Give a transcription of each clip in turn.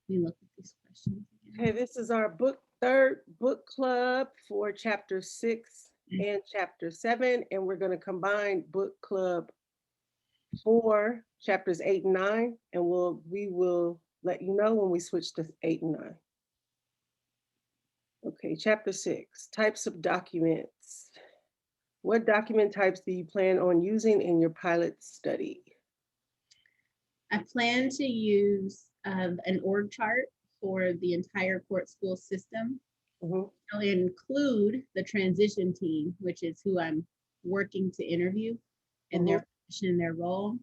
Let me look at these questions Okay, again. this is our third book club for chapter 6 and chapter 7, and we're going to combine book club for chapters 8 and 9, and we will let you know when we switch to 8 and 9. Okay, chapter 6, types of documents. What document types do you plan on using in your pilot study? I plan to use an org chart for the entire court school system. Mhm, I'll include the transition team, which is who I'm working to interview and mhm, their position and their role.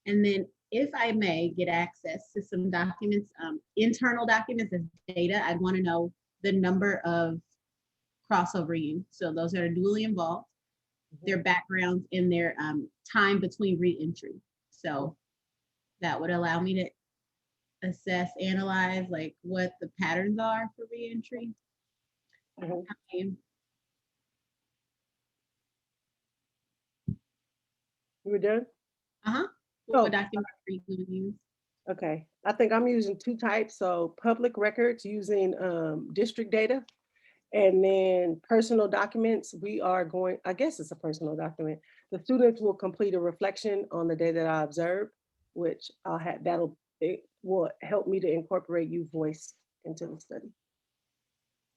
And then, if I may get access to some documents, internal documents as data, I'd want to know the number of crossover use. So those that are dually involved, mhm, their backgrounds, and their time between reentry. So that would allow me to assess, analyze like what the patterns are for reentry. mhm. Um, You were done? uh-huh. What Oh, document are you going to use? okay. I think I'm using two types. So public records using district data, and then personal documents. We are going, I guess it's a personal document. The students will complete a reflection on the day that I observed, which it will help me to incorporate you voice into the study.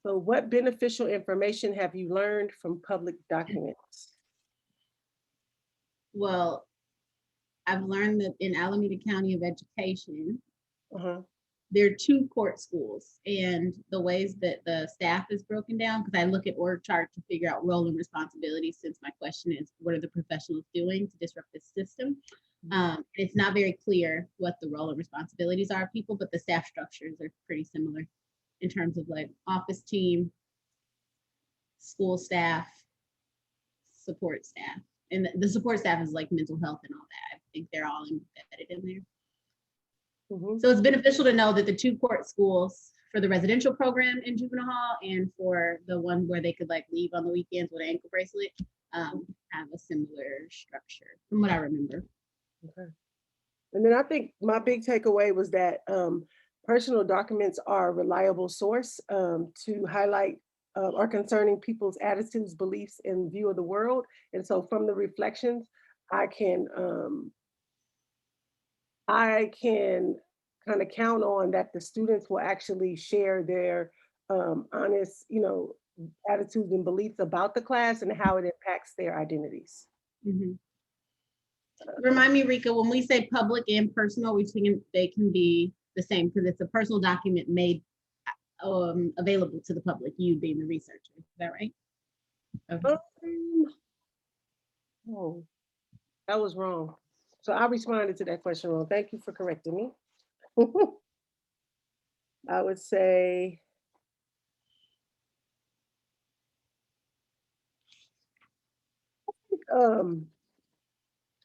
So what beneficial information have you learned from public documents? Well, I've learned that in Alameda County of Education, Uh-huh. there are two court schools, and the ways that the staff is broken down, because I look at org chart to figure out role and responsibilities, since my question is what are the professionals doing to disrupt this system. It's not very clear what the role and responsibilities are of people, but the staff structures are pretty similar in terms of like office team, school staff, support staff. And the support staff is like mental health and all that. I think they're all embedded in there. Mm-hmm. So it's beneficial to know that the two court schools for the residential program in juvenile hall and for the one where they could like leave on the weekends with an ankle bracelet have a similar structure from what I remember. Okay. And then I think my big takeaway was that personal documents are a reliable source to highlight or concerning people's attitudes, beliefs, and view of the world. And so from the reflections, I can I can kind of count on that the students will actually share their honest, attitudes and beliefs about the class and how it impacts their identities. Mhm. Remind me, Rika, when we say public and personal, we think they can be the same because it's a personal document made available to the public, you being the researcher. Is that right? Okay. Um, oh, that was wrong. So I responded to that question wrong. Thank you for correcting me. I would say, um,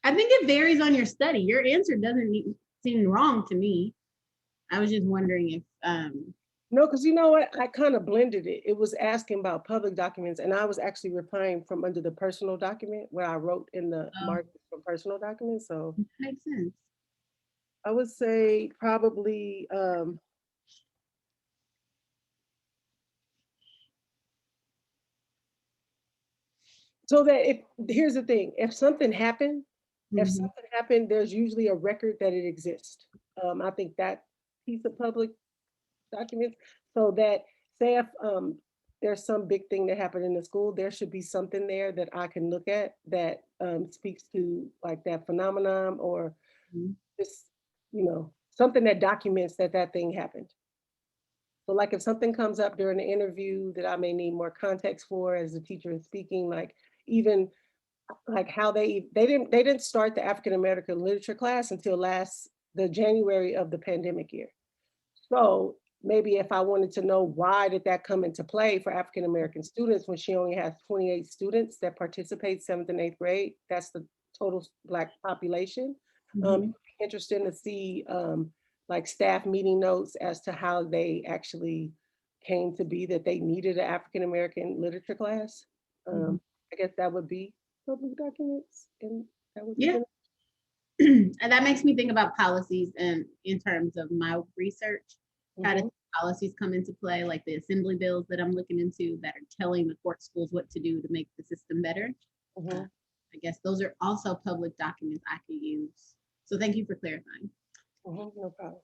I think it varies on your study. Your answer doesn't seem wrong to me. I was just wondering if no, because you know what? I kind of blended it. It was asking about public documents, and I was actually replying from under the personal document where I wrote in the margin for personal documents. So makes sense. I would say probably so that if here's the thing, if Hmm. something happened, there's usually a record that it exists. I think that piece of public documents so that say if there's some big thing that happened in the school, there should be something there that I can look at that speaks to like that phenomenon or just something that documents that that thing happened. So like if something comes up during the interview that I may need more context for as the teacher is speaking, like even like how they didn't start the African American literature class until last the January of the pandemic year. So maybe if I wanted to know why did that come into play for African American students when she only has 28 students that participate seventh and eighth grade, that's the total Black population. It Hmm. would be interesting to see like staff meeting notes as to how they actually came to be that they needed an African American literature class. Hmm. I guess that would be public documents, and that would be Yeah. the. And that makes me think about policies and in terms of my research. How do Mhm. policies come into play, like the assembly bills that I'm looking into that are telling the court schools what to do to make the system better? Uh, Mhm. I guess those are also public documents I could use. So thank you for clarifying. Mhm. No problem.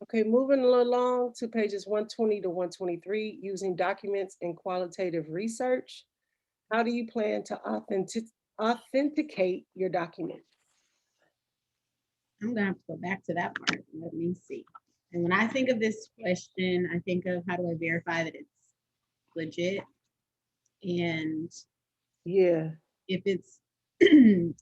Okay, moving along to pages 120 to 123, using documents and qualitative research. How do you plan to authenticate your documents? I'm gonna have to go back to that part. Let me see. And when I think of this question, I think of how do I verify that it's legit? And Yeah. if it's,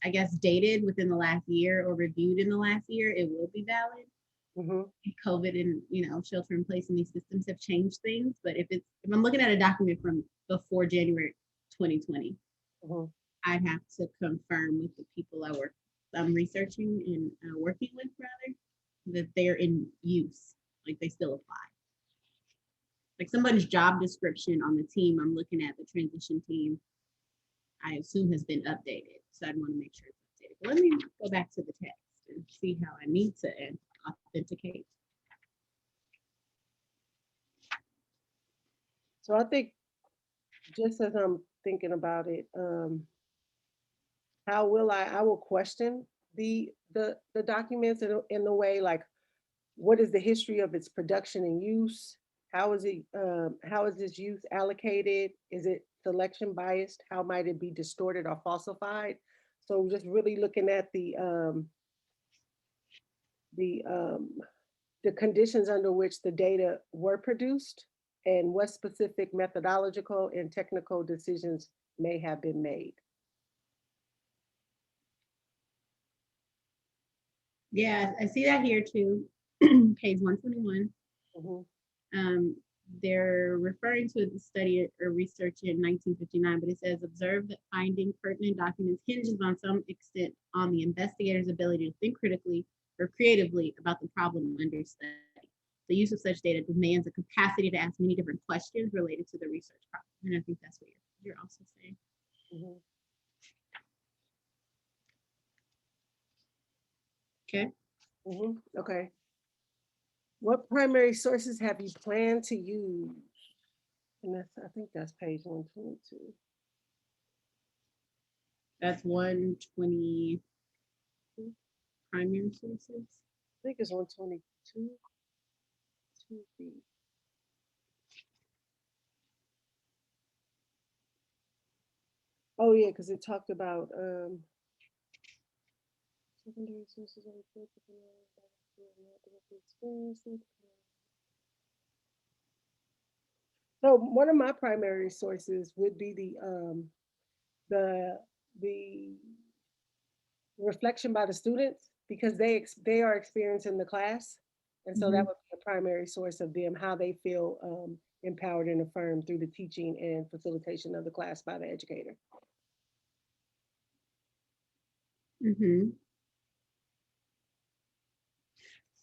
I guess, dated within the last year or reviewed in the last year, it will be valid. Mhm. COVID and shelter in place and these systems have changed things. But if I'm looking at a document from before January 2020, Mhm. I'd have to confirm with the people I'm researching and working with rather that they're in use, like they still apply. Like someone's job description on the team I'm looking at, the transition team, I assume has been updated. So I'd want to make sure it's updated. But let me go back to the text and see how I need to authenticate. So I think just as I'm thinking about it, how will I will question the documents in the way like what is the history of its production and use? How is this use allocated? Is it selection biased? How might it be distorted or falsified? So just really looking at the um, the conditions under which the data were produced and what specific methodological and technical decisions may have been made. Yeah, I see that here too. Page 121. Mhm. Um, they're referring to the study or research in 1959, but it says observe that finding pertinent documents hinges on some extent on the investigator's ability to think critically or creatively about the problem under study. The use of such data demands a capacity to ask many different questions related to the research problem. And I think that's what you're also saying. Mhm. Okay. Mhm. Okay. What primary sources have you planned to use? And I think that's page 122. That's 120 primary sources. I think it's 122. 2B. Oh yeah, because it talked about secondary sources of experiences. So one of my primary sources would be the the reflection by the students because they are experiencing the class, and so that Mhm. would be a primary source of them how they feel empowered and affirmed through the teaching and facilitation of the class by the educator. Mhm.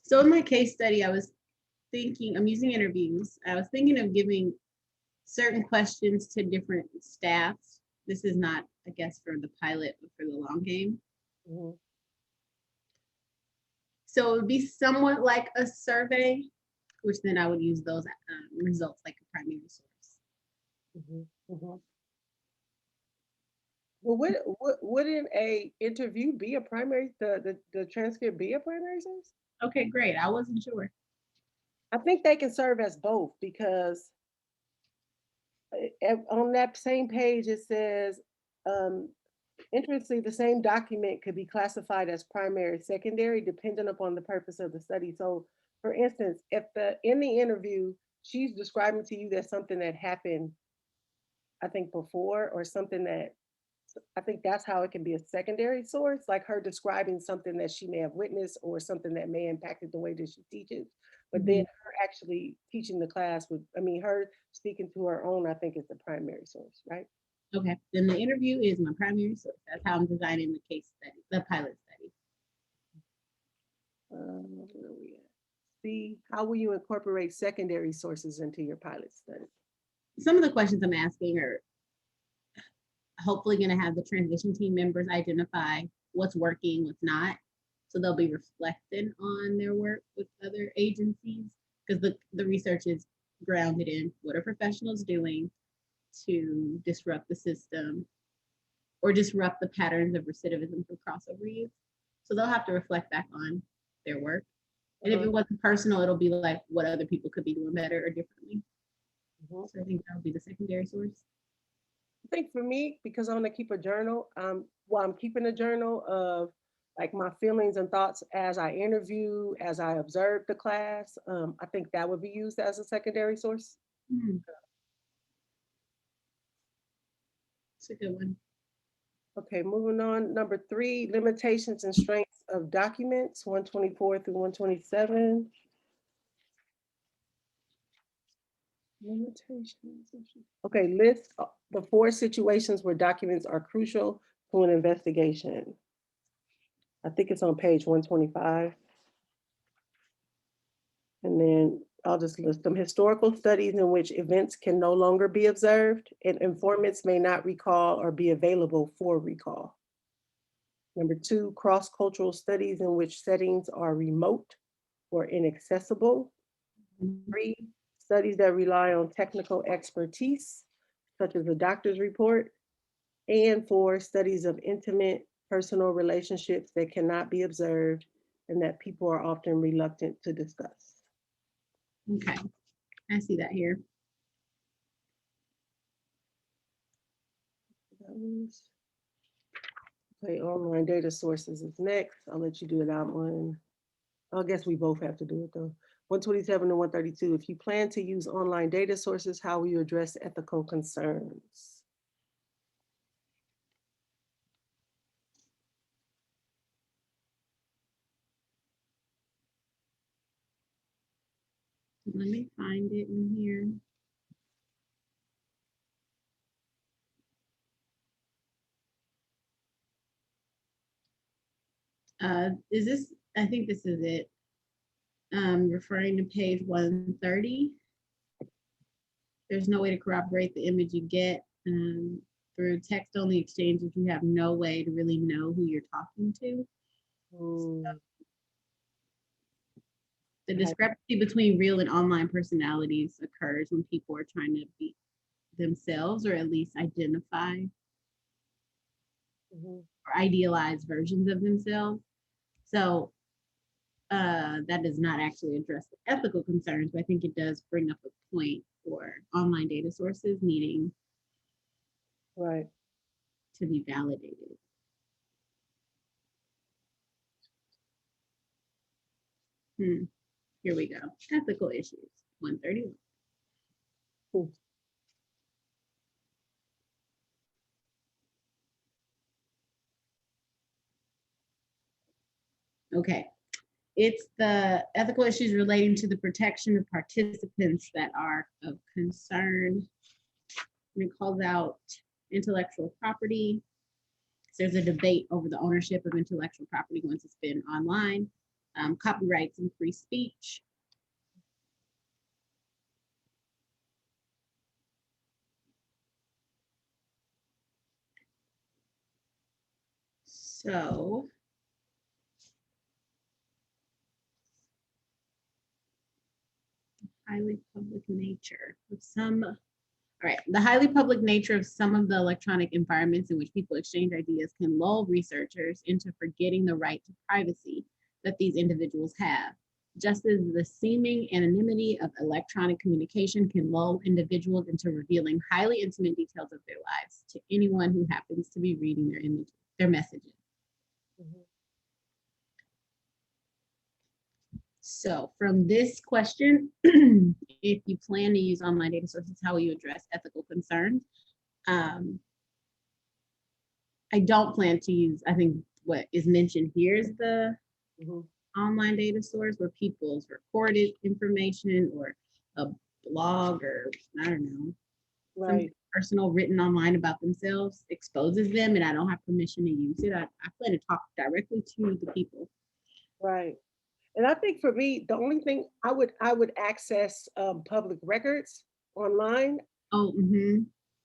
So in my case study, I'm using interviews. I was thinking of giving certain questions to different staffs. This is not, I guess, for the pilot, but for the long game. Mhm. So it would be somewhat like a survey, which then I would use those results like a primary source. Mhm. Mhm. Well, wouldn't a interview be a primary the transcript be a primary source? Okay, great. I wasn't sure. I think they can serve as both because on that same page it says, um, interestingly, the same document could be classified as primary, secondary, depending upon the purpose of the study. So, for instance, if in the interview she's describing to you that something that happened, I think before, or something that I think that's how it can be a secondary source, like her describing something that she may have witnessed or something that may impacted the way that she teaches. But then Mhm. her actually teaching the class would, I mean, her speaking to her own, I think is the primary source, right? Okay, then the interview is my primary source. That's how I'm designing the case study, the pilot study. Where are we at? See, how will you incorporate secondary sources into your pilot study? Some of the questions I'm asking are hopefully going to have the transition team members identify what's working, what's not. So they'll be reflecting on their work with other agencies. because the research is grounded in what are professionals doing to disrupt the system or disrupt the patterns of recidivism for crossover use. So they'll have to reflect back on their work. And if it wasn't personal, it'll be like what other people could be doing better or differently. So I think that would be the secondary source. I think for me, because I want to keep a journal, well, I'm keeping a journal of like my feelings and thoughts as I interview, as I observe the class. I think that would be used as a secondary source. It's a good one. Okay, moving on. Number 3, limitations and strengths of documents, 124 through 127. Limitations. Okay, list the 4 situations where documents are crucial to an investigation. I think it's on page 125. And then I'll just list them. Historical studies in which events can no longer be observed and informants may not recall or be available for recall. Number 2, cross-cultural studies in which settings are remote or inaccessible. 3, studies that rely on technical expertise, such as a doctor's report. And 4, studies of intimate personal relationships that cannot be observed and that people are often reluctant to discuss. Okay, I see that here. Okay, online data sources is next. I'll let you do that one. I guess we both have to do it though. 127 to 132. If you plan to use online data sources, how will you address ethical concerns? Let me find it in here. Is this, I think this is it. Referring to page 130. There's no way to corroborate the image you get through text-only exchanges. You have no way to really know who you're talking to. So the discrepancy between real and online personalities occurs when people are trying to be themselves or at least identify or idealize versions of themselves. So that does not actually address the ethical concerns, but I think it does bring up a point for online data sources needing to be validated. Here we go. Ethical issues, 131. Okay. It's the ethical issues relating to the protection of participants that are of concern. And it calls out intellectual property. So there's a debate over the ownership of intellectual property once it's been online, copyrights and free speech. So highly public nature of some, all right, the highly public nature of some of the electronic environments in which people exchange ideas can lull researchers into forgetting the right to privacy that these individuals have. Just as the seeming anonymity of electronic communication can lull individuals into revealing highly intimate details of their lives to anyone who happens to be reading their messages. So from this question, if you plan to use online data sources, how will you address ethical concerns? I don't plan to use, I think what is mentioned here is the online data source where people's recorded information or a blog or I don't know, something personal written online about themselves exposes them and I don't have permission to use it. I plan to talk directly to the people. Right. And I think for me, the only thing I would access public records online. Oh,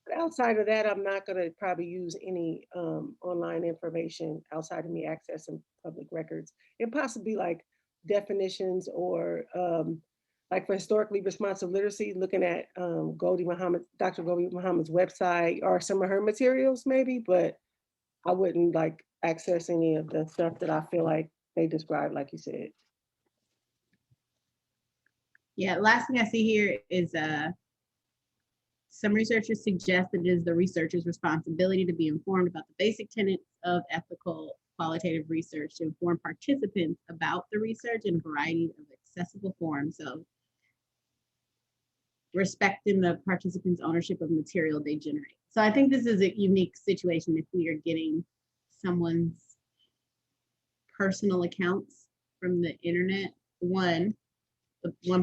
But outside of that, I'm not going to probably use any online information outside of me accessing public records. It possibly like definitions or like for historically responsive literacy, looking at Dr. Goldie Muhammad's website or some of her materials maybe, but I wouldn't like access any of the stuff that I feel like they described, like you said. Yeah, last thing I see here is some researchers suggest that it is the researcher's responsibility to be informed about the basic tenets of ethical qualitative research to inform participants about the research in a variety of accessible forms. So respecting the participants' ownership of material they generate. So I think this is a unique situation if we are getting someone's personal accounts from the internet. One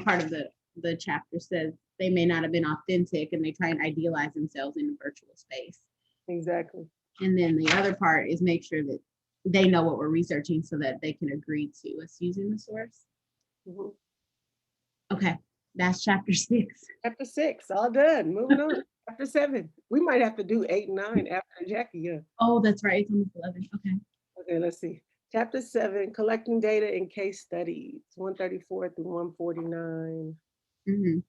part of the chapter says they may not have been authentic and they try and idealize themselves in a virtual space. Exactly. And then the other part is make sure that they know what we're researching so that they can agree to us using the source. Mm-hmm. Okay, that's chapter 6. Chapter 6, all done. Moving on. Chapter 7. We might have to do 8 and 9 after Jackie. Yeah. Oh, that's right. It's almost 11. Okay. Okay, let's see. Chapter 7, collecting data in case studies, 134 through 149. Mm-hmm.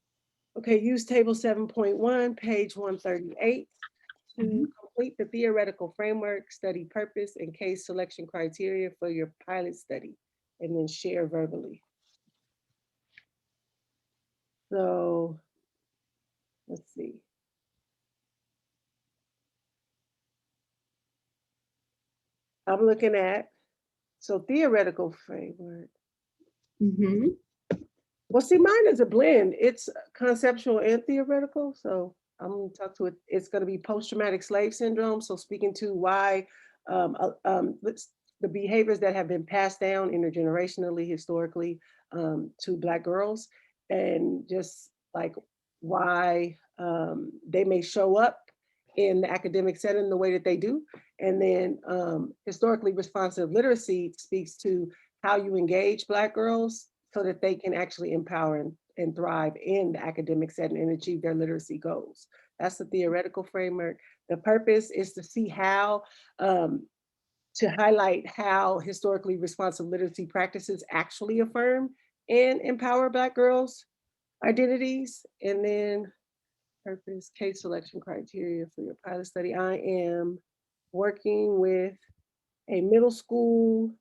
Okay, use table 7.1, page 138 to Mm-hmm. complete the theoretical framework, study purpose, and case selection criteria for your pilot study, and then share verbally. So let's see. I'm looking at, so theoretical framework. Mm-hmm. Well, see, mine is a blend. It's conceptual and theoretical. So I'm going to talk to it. It's going to be post-traumatic slave syndrome. So speaking to why the behaviors that have been passed down intergenerationally, historically, to Black girls, and just like why they may show up in the academic setting the way that they do. And then historically responsive literacy speaks to how you engage Black girls so that they can actually empower and thrive in the academic setting and achieve their literacy goals. That's the theoretical framework. The purpose is to see how, to highlight how historically responsive literacy practices actually affirm and empower Black girls' identities. And then purpose, case selection criteria for your pilot study. I am working with a middle school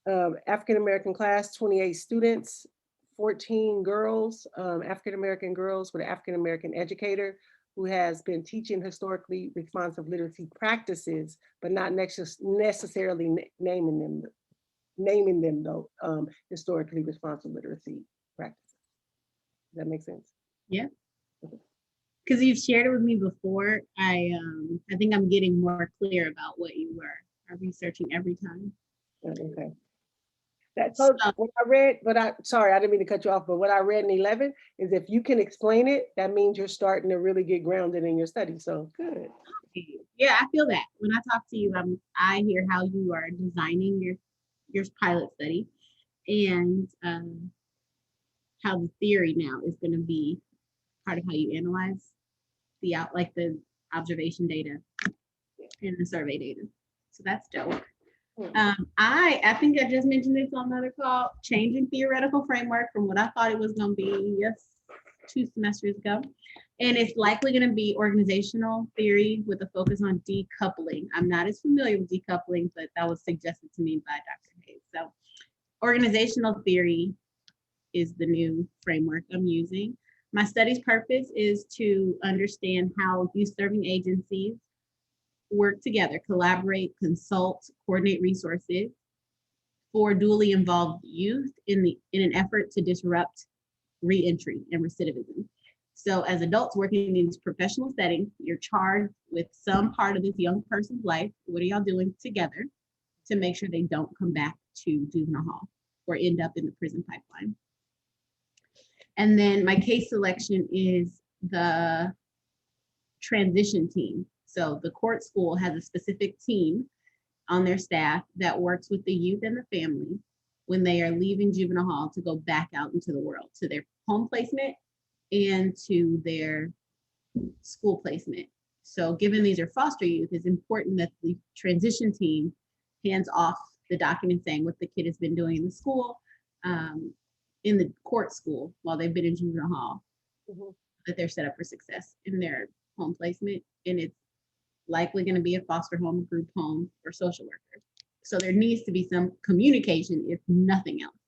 African-American class, 28 students, 14 girls, African-American girls with an African-American educator who has been teaching historically responsive literacy practices, but not necessarily naming them though, historically responsive literacy practices. Does that make sense? Yeah. Okay. Because you've shared it with me before. I think I'm getting more clear about what you are researching every time. Okay. That's what I read, sorry, I didn't mean to cut you off, but what I read in 11 is if you can explain it, that means you're starting to really get grounded in your study. So good. Yeah, I feel that when I talk to you, I hear how you are designing your pilot study and how the theory now is going to be part of how you analyze the observation data and the survey data. So that's dope. I think I just mentioned this on another call, changing theoretical framework from what I thought it was going to be 2 semesters ago. And it's likely going to be organizational theory with a focus on decoupling. I'm not as familiar with decoupling, but that was suggested to me by Dr. Hayes. So organizational theory is the new framework I'm using. My study's purpose is to understand how youth-serving agencies work together, collaborate, consult, coordinate resources for dually involved youth in an effort to disrupt reentry and recidivism. So as adults working in these professional settings, you're charged with some part of this young person's life. What are y'all doing together to make sure they don't come back to juvenile hall or end up in the prison pipeline? And then my case selection is the transition team. So the court school has a specific team on their staff that works with the youth and the family when they are leaving juvenile hall to go back out into the world, to their home placement and to their school placement. So given these are foster youth, it's important that the transition team hands off the document saying what the kid has been doing in the school, in the court school while they've been in juvenile hall, Mhm. that they're set up for success in their home placement. And it's likely going to be a foster home, group home, or social worker. So there needs to be some communication, if nothing else.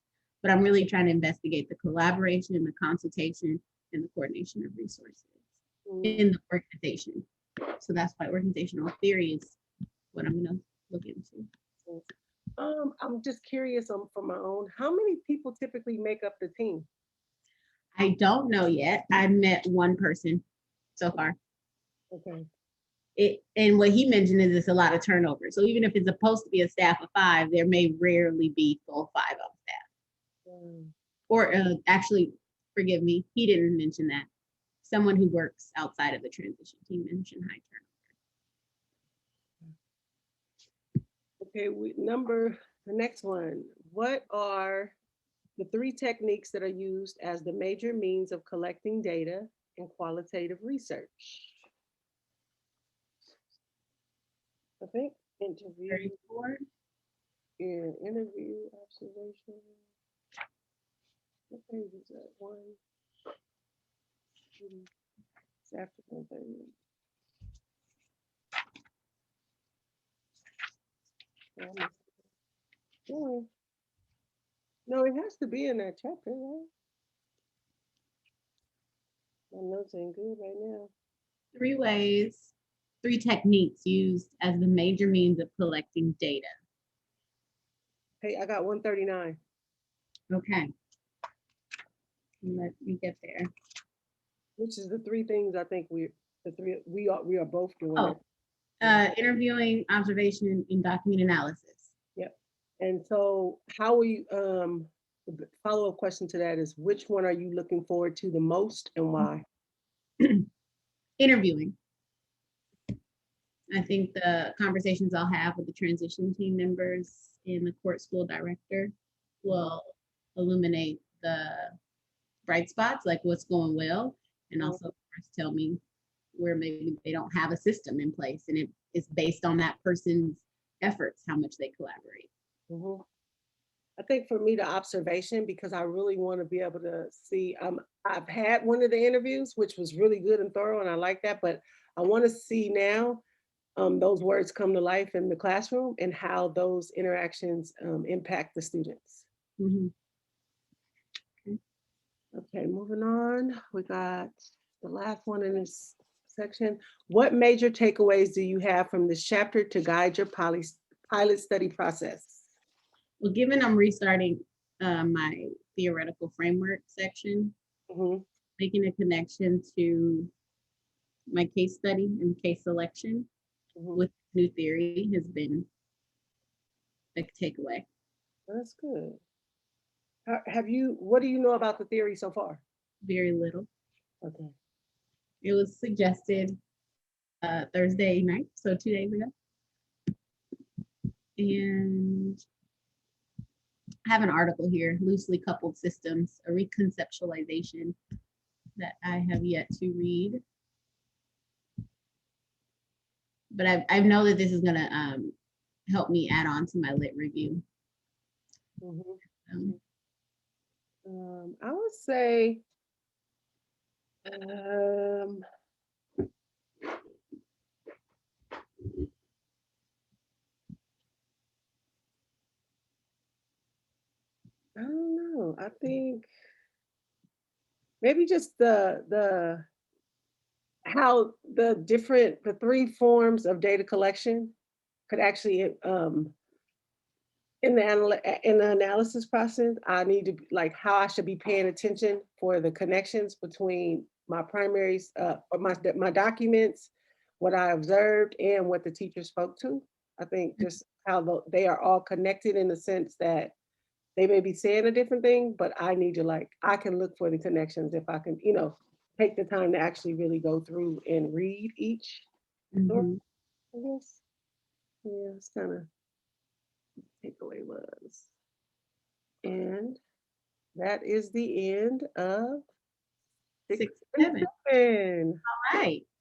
But I'm really trying to investigate the collaboration, the consultation, and the coordination of resources in the organization. So that's why organizational theory is what I'm going to look into. I'm just curious for my own, how many people typically make up the team? I don't know yet. I met one person so far. Okay. And what he mentioned is it's a lot of turnover. So even if it's supposed to be a staff of 5, there may rarely be full 5 on staff. Or actually, forgive me, he didn't mention that. Someone who works outside of the transition team mentioned high Okay, the next one. What are the 3 techniques that are used as the major means of collecting data in qualitative research? I think interview, turnover. observation. What page is that? 1. It's after 1:30. No, it has to be in that chapter, right? My notes ain't good right now. 3 techniques used as the major means of collecting data. Hey, I got 139. Okay. Let me get there. Which is the 3 things I think we are both doing. Interviewing, observation, and document analysis. Yep. And so how are you, the follow-up question to that is, which one are you looking forward to the most and why? Interviewing. I think the conversations I'll have with the transition team members and the court school director will illuminate the bright spots, like what's going well, and also of course, tell me where maybe they don't have a system in place, and it is based on that person's efforts how much they collaborate. Mm-hmm. I think for me, the observation, because I really want to be able to see, I've had one of the interviews, which was really good and thorough, and I like that, but I want to see now those words come to life in the classroom and how those interactions impact the students. Mm-hmm. Okay, moving on. We got the last one in this section. What major takeaways do you have from this chapter to guide your pilot study process? Well, given I'm restarting my theoretical framework section, making a connection to my case study and case selection with new theory has been a takeaway. That's good. What do you know about the theory so far? Very little. Okay. It was suggested Thursday night, so 2 days ago. And I have an article here, Loosely Coupled Systems, a reconceptualization, that I have yet to read. But I know that this is going to help me add on to my lit review. I would say I don't know. I think maybe just how the 3 forms of data collection could actually in the analysis process, I need to like how I should be paying attention for the connections between my primaries or my documents, what I observed, and what the teacher spoke to. I think just how they are all connected in the sense that they may be saying a different thing, but I need to I can look for the connections if I can, take the time to actually really go through and read each story, I guess. Yeah, it's kind of takeaway was. And that is the end of 6 and 7. All right.